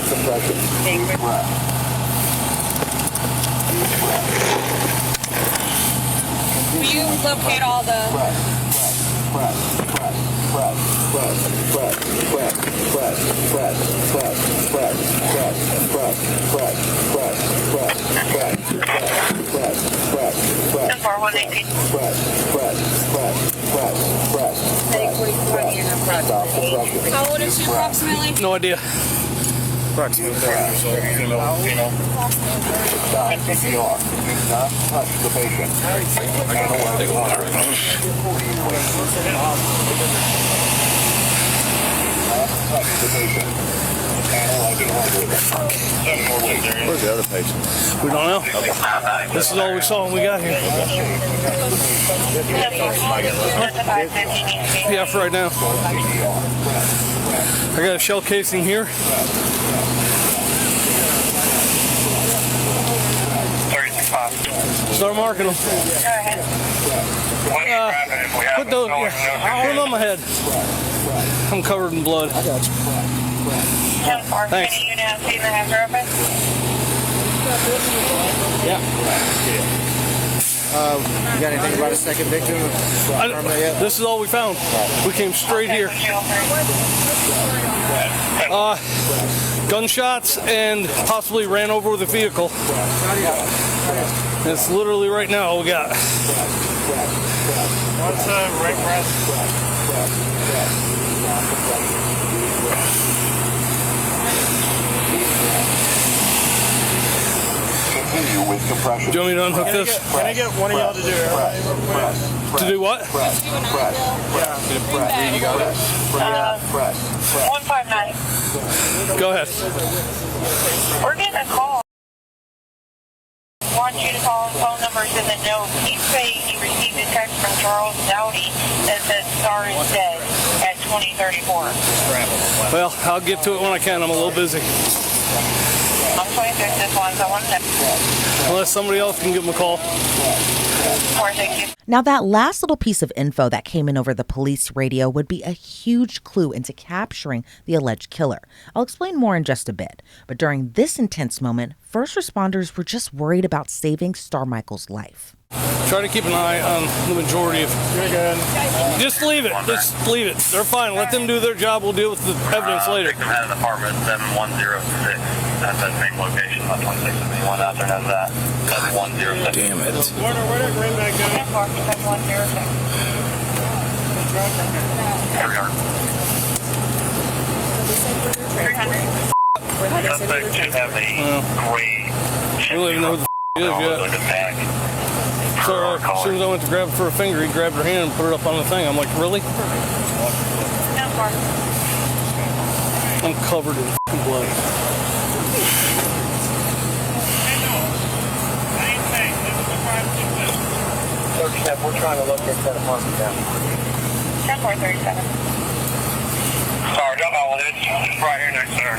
Stop the pressure. Deep breath. Deep breath. Will you locate all the... How old is she approximately? No idea. Approximately 30 years old. Female. Stop CPR. Do not touch the patient. Analyzing heart rate. Not touch the patient. Analyzing heart rate. Where's the other patient? We don't know. This is all we saw when we got here. Yeah, for right now. I got a shell casing here. Start marking them. Put those. Yeah, put them on my head. I'm covered in blood. Thanks. You now see the therapist? Yeah. You got anything about a second victim? This is all we found. We came straight here. Gunshots and possibly ran over with a vehicle. It's literally right now all we got. What's right breath? Continue with compression. Do you want me to unhook this? Can I get one of y'all to do it? To do what? You got it? 159. Go ahead. We're getting a call. Want you to call phone numbers in the note. He's saying he received a text from Carson-Dowdy that says Star is dead at 2034. Well, I'll get to it when I can. I'm a little busy. I'm 26 this one, so one second. Unless somebody else can give them a call. Thank you. Now, that last little piece of info that came in over the police radio would be a huge clue into capturing the alleged killer. I'll explain more in just a bit. But during this intense moment, first responders were just worried about saving Starmichael's life. Try to keep an eye on the majority of. Just leave it. Just leave it. They're fine. Let them do their job. We'll deal with the evidence later. Victim had an apartment 7106. That's that same location. About 26 of me went out there and has that. That's 106. Damn it. Where did Green back go? 300. Suspect should have a gray. I don't even know who the is yet. Like a bag. So as soon as I went to grab it for a finger, he grabbed her hand and put it up on the thing. I'm like, really? I'm covered in blood. We're trying to look at that apartment now. 10-437. Sorry, don't know what it is. It's right here next to her.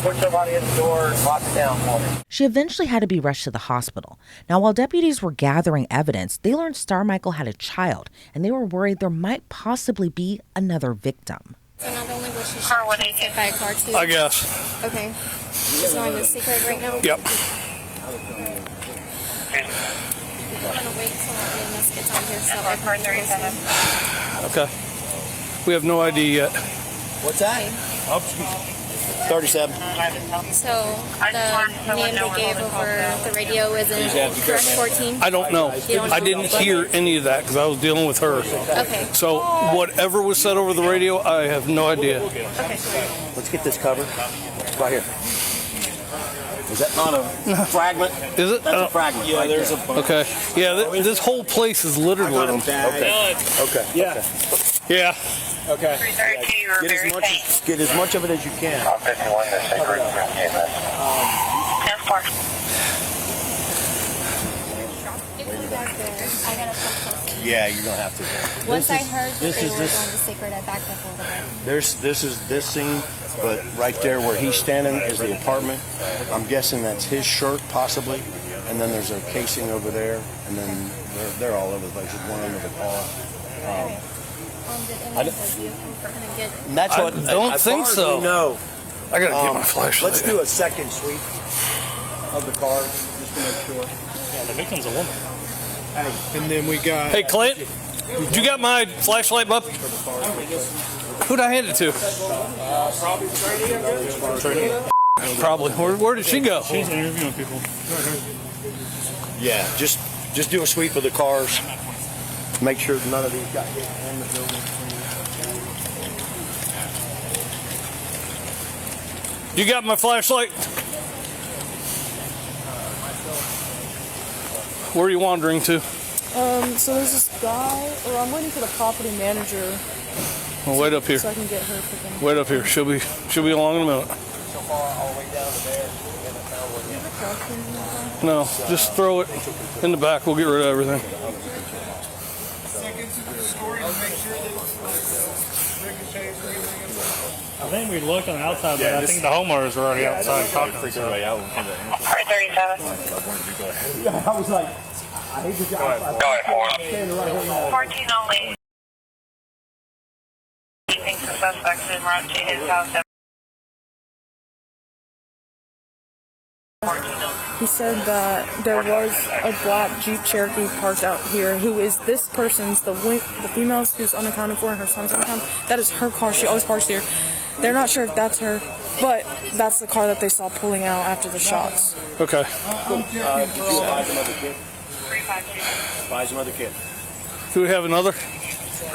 Put somebody in the door and lock it down for me. She eventually had to be rushed to the hospital. Now, while deputies were gathering evidence, they learned Starmichael had a child, and they were worried there might possibly be another victim. So not only was she shot, she was hit by a car too? I guess. Okay. Just knowing the secret right now? Yep. I'm gonna wait till the witness gets on here so I can close Okay. We have no ID yet. What's that? 37. So the name they gave over the radio isn't correct 14? I don't know. I didn't hear any of that because I was dealing with her. Okay. So whatever was said over the radio, I have no idea. Okay. Let's get this covered. Right here. Is that not a fragment? Is it? That's a fragment. Yeah, right there's there. Okay. Yeah, this whole place is littered with them. Okay. Okay. Yeah. Yeah. Okay. Get as much of it as you can. I'm 51 this secret. Yeah, you're gonna have to. Once I heard that they were is going to secret, I backed up a little bit. This is this scene, but right there where he's standing is the apartment. I'm guessing that's his shirt, possibly. And then there's a casing over there, and then they're all over the place. There's one under the car. Did any of the vehicles we're gonna get? And that's what. I don't as think far as so. we know. I gotta get my flashlight. Let's do a second sweep of the car just to make sure. Yeah, the victim's a woman. Hey, and then we got. Hey, Clint, did you got my flashlight, bub? Who'd I hand it to? Probably. Where did she go? She's interviewing people. Yeah, just do a sweep of the cars. Make sure none of these got hit in the building. You got my flashlight? Where are you wandering to? So there's this guy, or I'm waiting for the property manager. Well, wait up here. So I can get her freaking. Wait up here. She'll be along in a minute. No, just throw it in the back. We'll get rid of everything. I think we looked on the outside, but I think the homeowners were already outside talking. Freaking way out. Alright, 37. I was like, I hate to Go ahead, 14 only. He thinks the suspect's en route to his house at 14 only. He said that there was a black Jeep Cherokee parked out here who is this person's, the female who's unaccounted for and her son's unaccounted. That is her car. She always parks here. They're not sure if that's her, but that's the car that they saw pulling out after the shots. Okay. Did you advise another kid? 352. Advise another kid. Do we have another?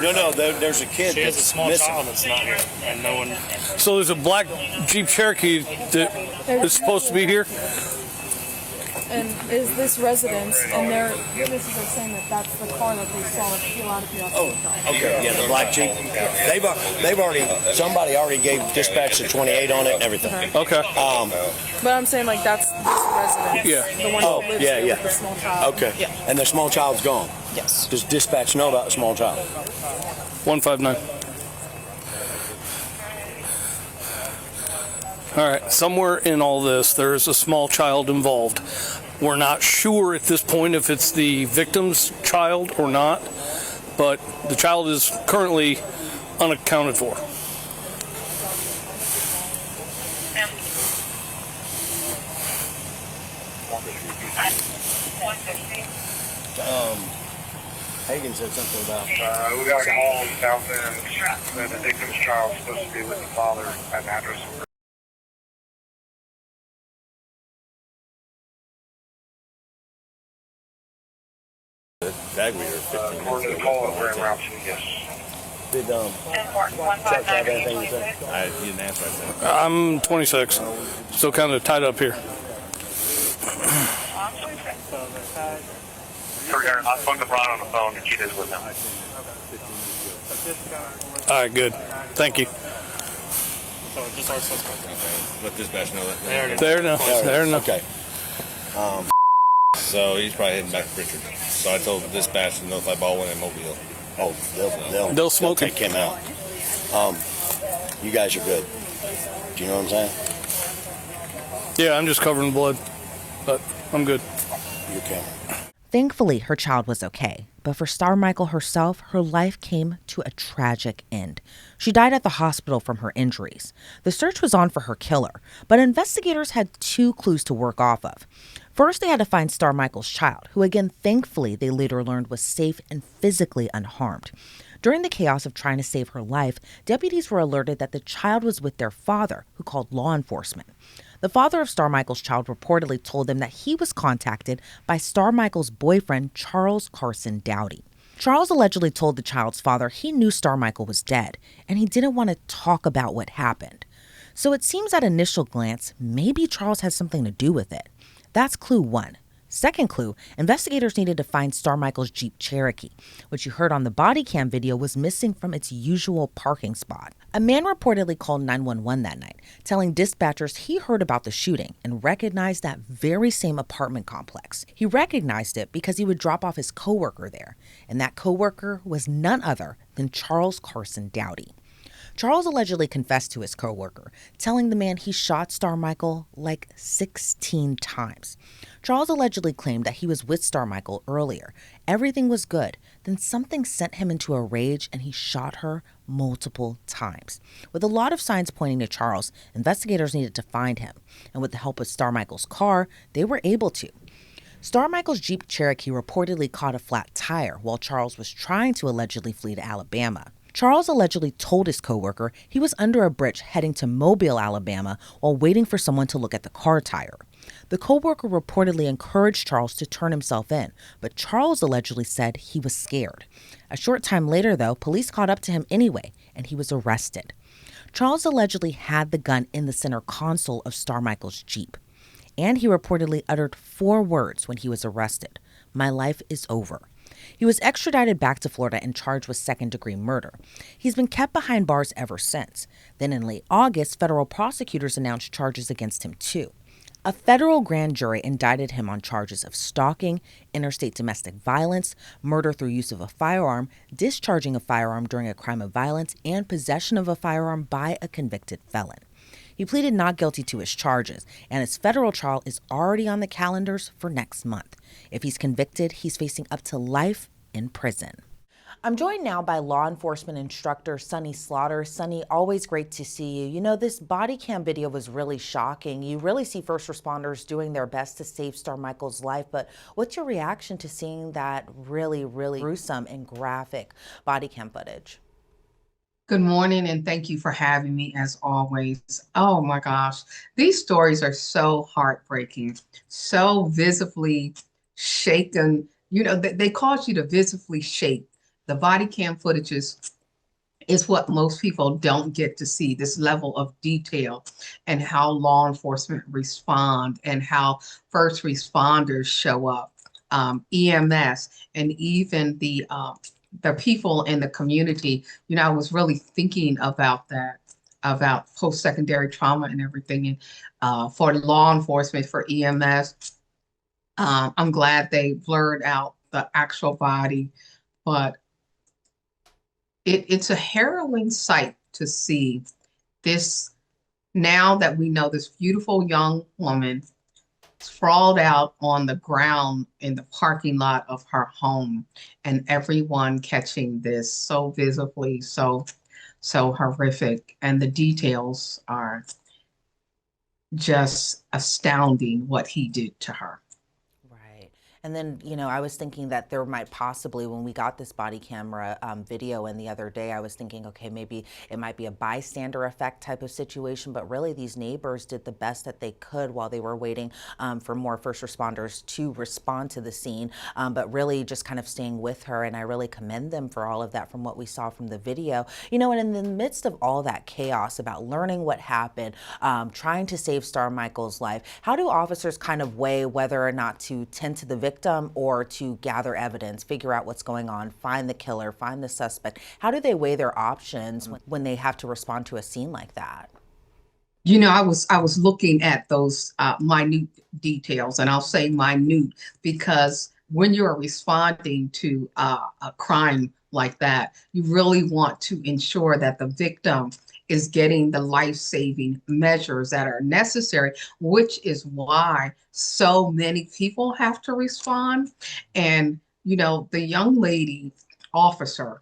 No, there's a kid She has a that's small missing. child that's not here, and no one. So there's a black Jeep Cherokee that is supposed to be here? And is this residence, and they're witnesses are saying that that's the car that they saw peel out of here. Okay, yeah, the black Jeep. They've already, somebody already gave dispatch the 28 on it and everything. Okay. But I'm saying like that's this residence. Yeah. The one Oh, that lives yeah, here yeah. with the small child. Okay. Yeah. And the small child's gone. Yes. Does dispatch know about the small child? 159. All right, somewhere in all this, there is a small child involved. We're not sure at this point if it's the victim's child or not, but the child is currently unaccounted for. Hagen said something about. We got a call in South End that the victim's child is supposed to be with the father at an address. Dagweeder, 15 According to the call, we're en route to, yes. Did Chuck have anything to say? He didn't answer, I said. I'm 26, still kind of tied up here. I spoke to Brian on the phone, and she is with him. All right, good. Thank you. So just our suspect. Let dispatch know that. There now. There now. Okay. So he's probably heading back to Richard. So I told dispatch to notify Baldwin and Mobile. Oh, They'll smoke him. take him out. You guys are good. Do you know what I'm saying? Yeah, I'm just covering blood, but I'm good. You can. Thankfully, her child was okay. But for Starmichael herself, her life came to a tragic end. She died at the hospital from her injuries. The search was on for her killer, but investigators had two clues to work off of. First, they had to find Starmichael's child, who again, thankfully, they later learned was safe and physically unharmed. During the chaos of trying to save her life, deputies were alerted that the child was with their father, who called law enforcement. The father of Starmichael's child reportedly told them that he was contacted by Starmichael's boyfriend, Charles Carson-Dowdy. Charles allegedly told the child's father he knew Starmichael was dead, and he didn't want to talk about what happened. So it seems at initial glance, maybe Charles has something to do with it. That's clue one. Second clue, investigators needed to find Starmichael's Jeep Cherokee, which you heard on the body cam video was missing from its usual parking spot. A man reportedly called 911 that night, telling dispatchers he heard about the shooting and recognized that very same apartment complex. He recognized it because he would drop off his coworker there, and that coworker was none other than Charles Carson-Dowdy. Charles allegedly confessed to his coworker, telling the man he shot Starmichael like 16 times. Charles allegedly claimed that he was with Starmichael earlier. Everything was good. Then something sent him into a rage and he shot her multiple times. With a lot of signs pointing to Charles, investigators needed to find him. And with the help of Starmichael's car, they were able to. Starmichael's Jeep Cherokee reportedly caught a flat tire while Charles was trying to allegedly flee to Alabama. Charles allegedly told his coworker he was under a bridge heading to Mobile, Alabama, while waiting for someone to look at the car tire. The coworker reportedly encouraged Charles to turn himself in, but Charles allegedly said he was scared. A short time later, though, police caught up to him anyway, and he was arrested. Charles allegedly had the gun in the center console of Starmichael's Jeep, and he reportedly uttered 4 words when he was arrested: "My life is over." He was extradited back to Florida and charged with second-degree murder. He's been kept behind bars ever since. Then in late August, federal prosecutors announced charges against him too. A federal grand jury indicted him on charges of stalking, interstate domestic violence, murder through use of a firearm, discharging a firearm during a crime of violence, and possession of a firearm by a convicted felon. He pleaded not guilty to his charges, and his federal trial is already on the calendars for next month. If he's convicted, he's facing up to life in prison. I'm joined now by law enforcement instructor Sunny Slaughter. Sunny, always great to see you. You know, this body cam video was really shocking. You really see first responders doing their best to save Starmichael's life, but what's your reaction to seeing that really, really gruesome and graphic body cam footage? Good morning, and thank you for having me as always. Oh my gosh, these stories are so heartbreaking, so visibly shaken. You know, they cause you to visibly shake. The body cam footage is what most people don't get to see, this level of detail and how law enforcement respond and how first responders show up, EMS, and even the people in the community. You know, I was really thinking about that, about post-secondary trauma and everything. And for law enforcement, for EMS, I'm glad they blurred out the actual body, but it's a harrowing sight to see this, now that we know this beautiful young woman sprawled out on the ground in the parking lot of her home, and everyone catching this so visibly, so horrific. And the details are just astounding, what he did to her. And then, you know, I was thinking that there might possibly, when we got this body camera video in the other day, I was thinking, okay, maybe it might be a bystander effect type of situation, but really these neighbors did the best that they could while they were waiting for more first responders to respond to the scene, but really just kind of staying with her. And I really commend them for all of that from what we saw from the video. You know, and in the midst of all that chaos about learning what happened, trying to save Starmichael's life, how do officers kind of weigh whether or not to tend to the victim or to gather evidence, figure out what's going on, find the killer, find the suspect? How do they weigh their options when they have to respond to a scene like that? You know, I was looking at those minute details, and I'll say minute because when you're responding to a crime like that, you really want to ensure that the victim is getting the life-saving measures that are necessary, which is why so many people have to respond. And, you know, the young lady officer,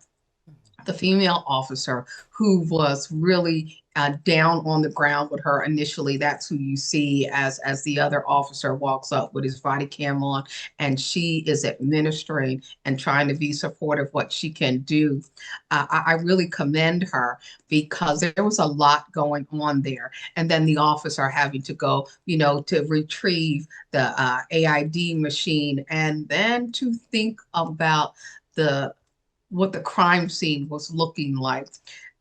the female officer who was really down on the ground with her initially, that's who you see as the other officer walks up with his body cam on, and she is administering and trying to be supportive what she can do. I really commend her because there was a lot going on there. And then the officer having to go, you know, to retrieve the AID machine, and then to think about what the crime scene was looking like,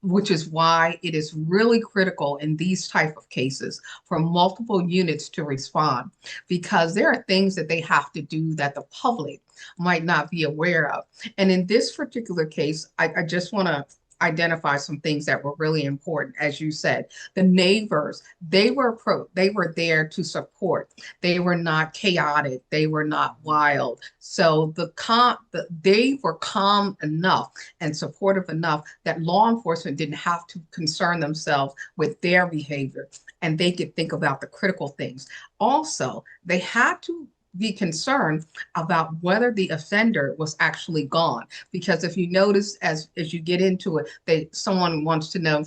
which is why it is really critical in these type of cases for multiple units to respond, because there are things that they have to do that the public might not be aware of. And in this particular case, I identify some things that were really important. As you said, the neighbors, they were there to support. They were not chaotic. They were not wild. So they were calm enough and supportive enough that law enforcement didn't have to concern themselves with their behavior, and they could think about the critical things. Also, they had to be concerned about whether the offender was actually gone. Because if you notice, as you get into it, someone wants to know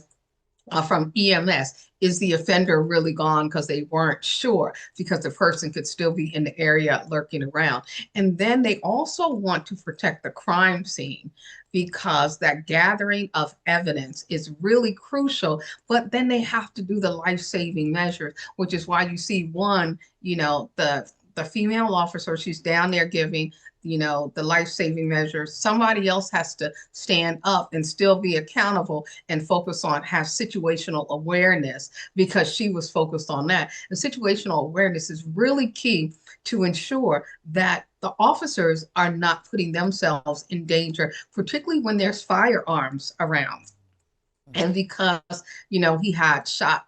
from EMS, is the offender really gone? Because they weren't sure, because the person could still be in the area lurking around. And then they also want to protect the crime scene, because that gathering of evidence is really crucial. But then they have to do the life-saving measures, which is why you see one, the female officer, she's down there giving, the life-saving measures. Somebody else has to stand up and still be accountable and have situational awareness, because she was focused on that. And situational awareness is really key to ensure that the officers are not putting themselves in danger, particularly when there's firearms around. And because, he had shot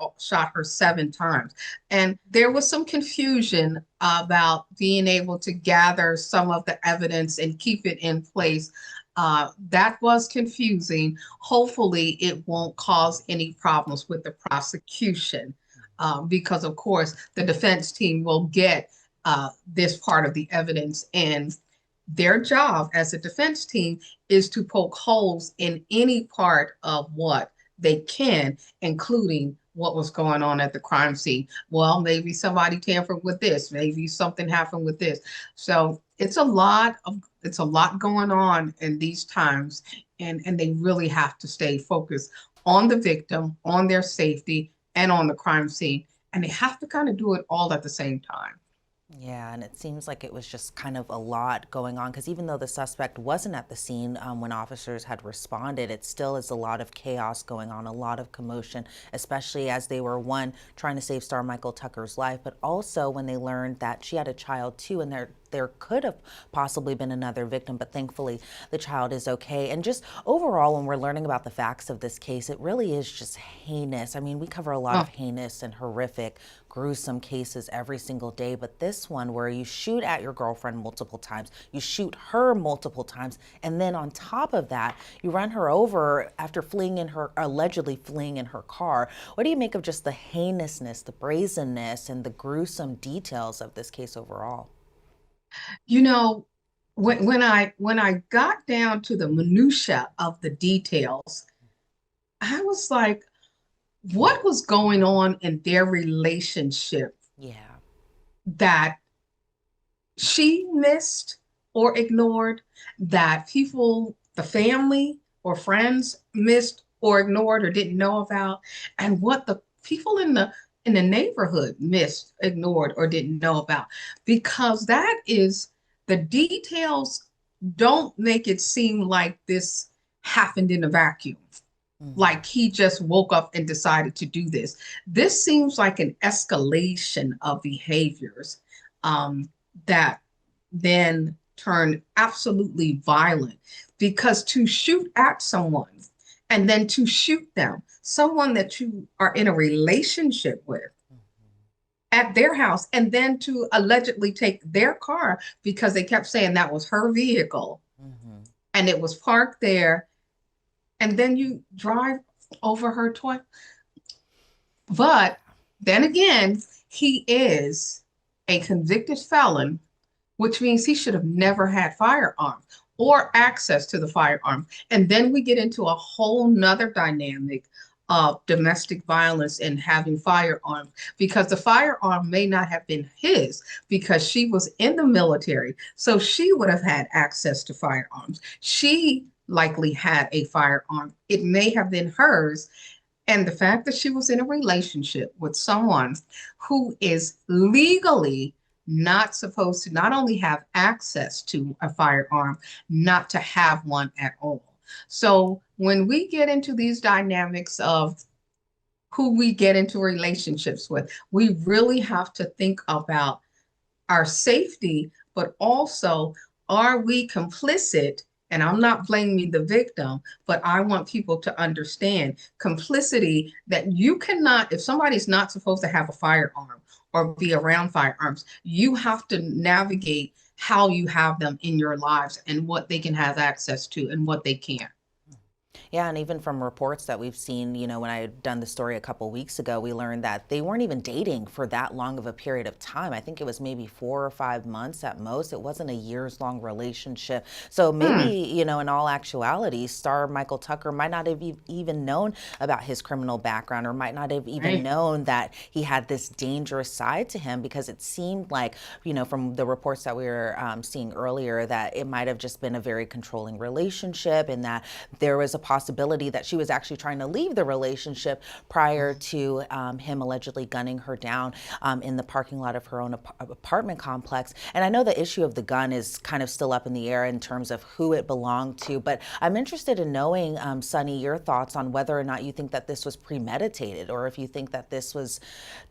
her 7 times. And there was some confusion about being able to gather some of the evidence and keep it in place. That was confusing. Hopefully it won't cause any problems with the prosecution, because of course the defense team will get this part of the evidence, and their job as a defense team is to poke holes in any part of what they can, including what was going on at the crime scene. Well, maybe somebody tampered with this, maybe something happened with this. So it's a lot going on in these times, and they really have to stay focused on the victim, on their safety, and on the crime scene. And they have to kind of do it all at the same time. Yeah, and it seems like it was just kind of a lot going on, because even though the suspect wasn't at the scene when officers had responded, it still is a lot of chaos going on, a lot of commotion, especially as they were, one, trying to save Starmichael Tucker's life, but also when they learned that she had a child too, and there could have possibly been another victim, but thankfully the child is okay. And just overall, when we're learning about the facts of this case, it really is just heinous. I mean, we cover a lot of heinous and horrific, gruesome cases every single day, but this one where you shoot at your girlfriend multiple times, you shoot her multiple times, and then on top of that, you run her over after allegedly fleeing in her car. What do you make of just the heinousness, the brazenness, and the gruesome details of this case overall? When I got down to the minutia of the details, I was like, what was going on in their relationship? Yeah. That she missed or ignored, that people, the family or friends missed or ignored or didn't know about, and what the people in the neighborhood missed, ignored, or didn't know about. Because that is, the details don't make it seem like this happened in a vacuum. Like he just woke up and decided to do this. This seems like an escalation of behaviors that then turn absolutely violent. Because to shoot at someone and then to shoot them, someone that you are in a relationship with, at their house, and then to allegedly take their car, because they kept saying that was her vehicle and it was parked there, and then you drive over her twice. But then again, he is a convicted felon, which means he should have never had firearms or access to the firearms. And then we get into a whole nother dynamic of domestic violence and having firearms, because the firearm may not have been his, because she was in the military, so she would have had access to firearms. She likely had a firearm. It may have been hers. And the fact that she was in a relationship with someone who is legally not supposed to not only have access to a firearm, not to have one at all. So when we get into these dynamics of who we get into relationships with, we really have to think about our safety, but also, are we complicit And I'm not blaming the victim, but I want people to understand complicity, that you cannot, if somebody's not supposed to have a firearm or be around firearms, you have to navigate how you have them in your lives and what they can have access to and what they can't. Yeah, and even from reports that we've seen, when I had done the story a couple weeks ago, we learned that they weren't even dating for that long of a period of time. I think it was maybe 4 or 5 months at most. It wasn't a years-long relationship. So maybe, in all actuality, Starmichael Tucker might not have even known about his criminal background, or might not have even known that he had this dangerous side to him, because it seemed like, from the reports that we were seeing earlier, that it might have just been a very controlling relationship, and that there was a possibility that she was actually trying to leave the relationship prior to him allegedly gunning her down in the parking lot of her own apartment complex. And I know the issue of the gun is kind of still up in the air in terms of who it belonged to, but I'm interested in knowing, Sunny, your thoughts on whether or not you think that this was premeditated, or if you think that this was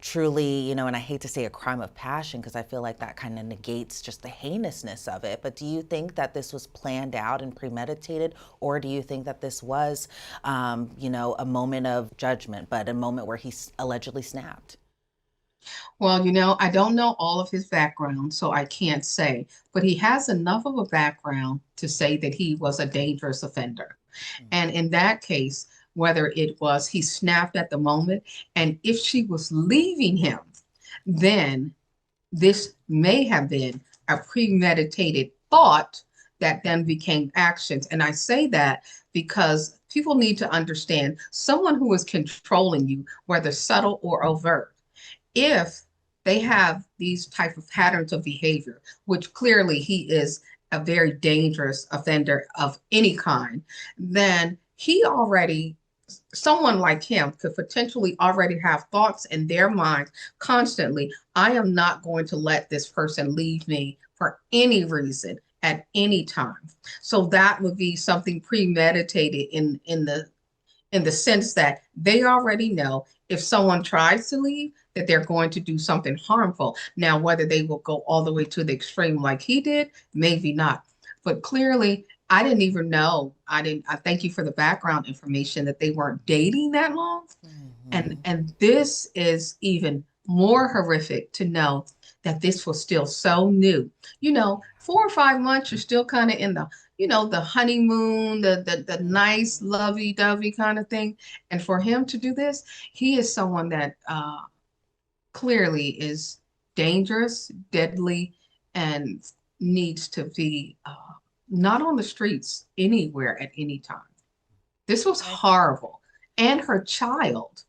truly, and I hate to say a crime of passion, because I feel like that kind of negates just the heinousness of it, but do you think that this was planned out and premeditated, or do you think that this was, a moment of judgment, but a moment where he allegedly snapped? Well, I don't know all of his background, so I can't say, but he has enough of a background to say that he was a dangerous offender. And in that case, whether it was he snapped at the moment, and if she was leaving him, then this may have been a premeditated thought that then became actions. And I say that because people need to understand, someone who is controlling you, whether subtle or overt, if they have these type of patterns of behavior, which clearly he is a very dangerous offender of any kind, then someone like him could potentially already have thoughts in their mind constantly. I am not going to let this person leave me for any reason at any time. So that would be something premeditated in the sense that they already know if someone tries to leave, that they're going to do something harmful. Now, whether they will go all the way to the extreme like he did, maybe not. But clearly, I didn't even know. I thank you for the background information that they weren't dating that long. And this is even more horrific to know that this was still so new. 4 or 5 months, you're still kind of in the, the honeymoon, the nice lovey-dovey kind of thing. And for him to do this, he is someone that clearly is dangerous, deadly, and needs to be not on the streets anywhere at any time. This was horrible. And her child.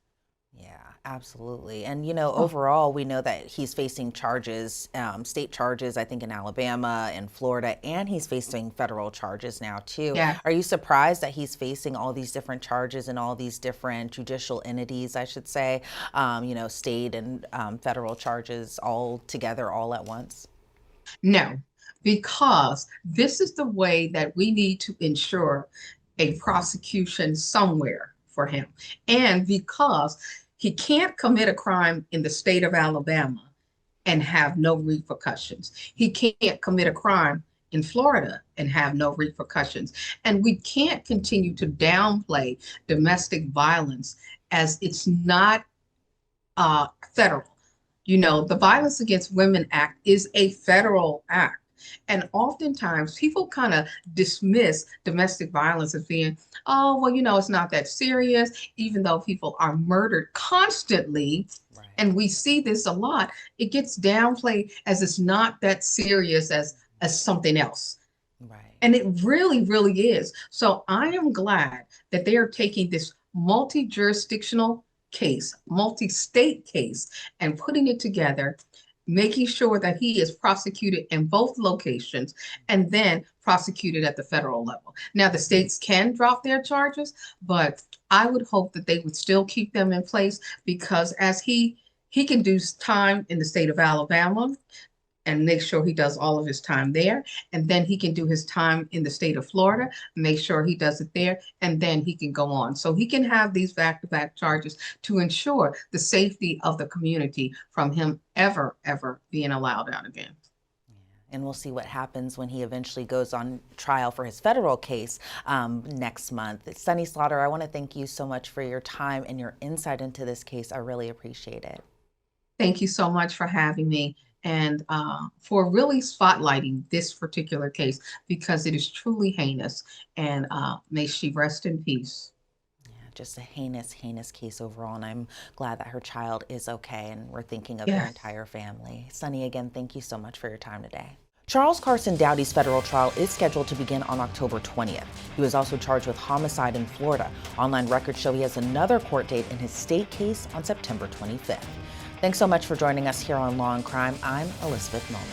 Absolutely. And, overall, we know that he's facing charges, state charges, I think in Alabama and Florida, and he's facing federal charges now, too. Yeah. Are you surprised that he's facing all these different charges and all these different judicial entities, I should say, state and federal charges all together, all at once? No, because this is the way that we need to ensure a prosecution somewhere for him. And because he can't commit a crime in the state of Alabama and have no repercussions. He can't commit a crime in Florida and have no repercussions. And we can't continue to downplay domestic violence as it's not federal. The Violence Against Women Act is a federal act. And oftentimes people kind of dismiss domestic violence as being, oh, well, it's not that serious, even though people are murdered constantly. Right. And we see this a lot. It gets downplayed as it's not that serious as something else. Right. And it really, really is. So I am glad that they are taking this multi-jurisdictional case, multi-state case, and putting it together, making sure that he is prosecuted in both locations and then prosecuted at the federal level. Now, the states can drop their charges, but I would hope that they would still keep them in place, because as he can do time in the state of Alabama and make sure he does all of his time there, and then he can do his time in the state of Florida, make sure he does it there, and then he can go on. So he can have these back-to-back charges to ensure the safety of the community from him ever being allowed out again. And we'll see what happens when he eventually goes on trial for his federal case next month. Sunny Slaughter, I want to thank you so much for your time and your insight into this case. I really appreciate it. Thank you so much for having me and for really spotlighting this particular case because it is truly heinous, and may she rest in peace. Just a heinous, heinous case overall, and I'm glad that her child is okay, and we're thinking of their entire family. Sunny, again, thank you so much for your time today. Charles Carson-Dowdy's federal trial is scheduled to begin on October 20th. He was also charged with homicide in Florida. Online records show he has another court date in his state case on September 25th. Thanks so much for joining us here on Law and Crime. I'm Elizabeth Millner.